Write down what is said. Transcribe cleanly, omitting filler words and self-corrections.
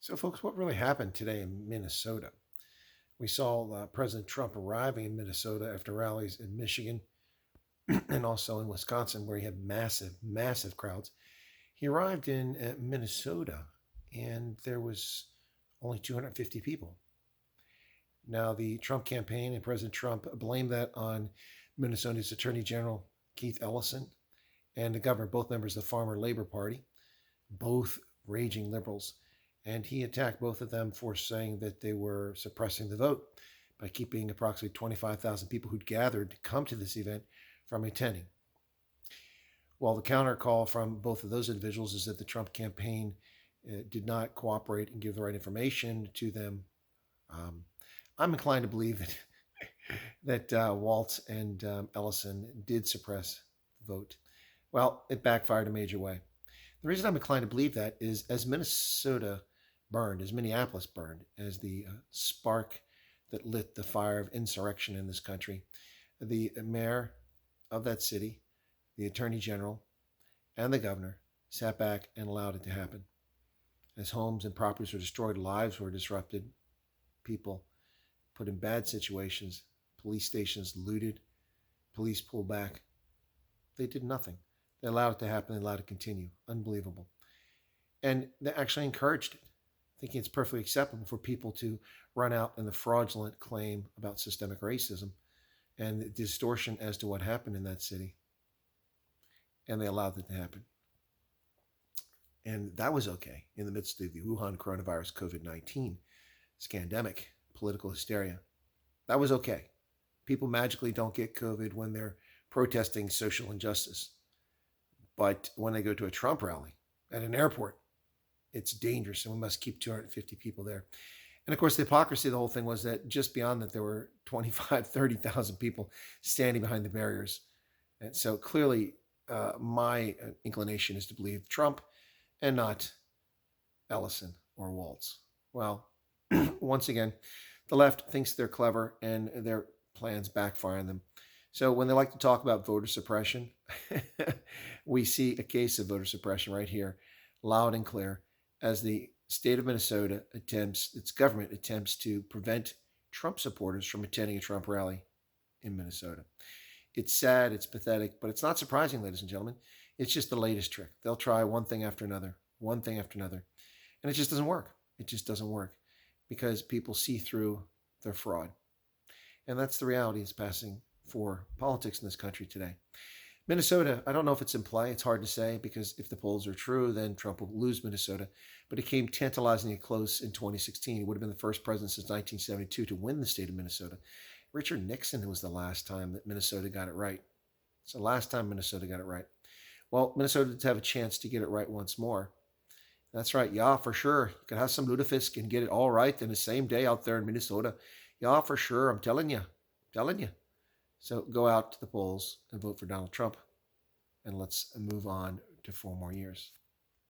So, folks, what really happened today in Minnesota? We saw President Trump arriving in Minnesota after rallies in Michigan and also in Wisconsin, where he had massive crowds. He arrived in Minnesota, and there was only 250 people. Now, the Trump campaign and President Trump blamed that on Minnesota's Attorney General Keith Ellison and the governor, both members of the Farmer Labor Party, both raging liberals. And he attacked both of them for saying that they were suppressing the vote by keeping approximately 25,000 people who'd gathered to come to this event from attending. Well, the counter call from both of those individuals is that the Trump campaign did not cooperate and give the right information to them. I'm inclined to believe that Waltz and Ellison did suppress the vote. Well, it backfired a major way. The reason I'm inclined to believe that is as Minnesota burned, as Minneapolis burned, as the spark that lit the fire of insurrection in this country, the mayor of that city, the attorney general, and the governor sat back and allowed it to happen. As homes and properties were destroyed, lives were disrupted, people put in bad situations, police stations looted, police pulled back. They did nothing. They allowed it to happen. They allowed it to continue. Unbelievable. And they actually encouraged it, thinking it's perfectly acceptable for people to run out in the fraudulent claim about systemic racism and the distortion as to what happened in that city. And they allowed it to happen. And that was okay in the midst of the Wuhan coronavirus COVID-19 scandemic, political hysteria. That was okay. People magically don't get COVID when they're protesting social injustice. But when they go to a Trump rally at an airport, it's dangerous, and we must keep 250 people there. And of course, the hypocrisy of the whole thing was that just beyond that, there were 25, 30,000 people standing behind the barriers. And so clearly, my inclination is to believe Trump and not Ellison or Waltz. Well, once again, the left thinks they're clever and their plans backfire on them. So when they like to talk about voter suppression, we see a case of voter suppression right here, loud and clear, as the state of Minnesota its government attempts to prevent Trump supporters from attending a Trump rally in Minnesota. It's sad, it's pathetic, but it's not surprising, ladies and gentlemen. It's just the latest trick. They'll try one thing after another, and it just doesn't work. It just doesn't work because people see through their fraud. And that's the reality that's passing for politics in this country today. Minnesota, I don't know if it's in play. It's hard to say because if the polls are true, then Trump will lose Minnesota. But it came tantalizingly close in 2016. He would have been the first president since 1972 to win the state of Minnesota. Richard Nixon was the last time that Minnesota got it right. It's the last time Minnesota got it right. Well, Minnesota does have a chance to get it right once more. That's right. Yeah, for sure. You could have some lutefisk and get it all right in the same day out there in Minnesota. Yeah, for sure. I'm telling you. So go out to the polls and vote for Donald Trump, and let's move on to 4 more years.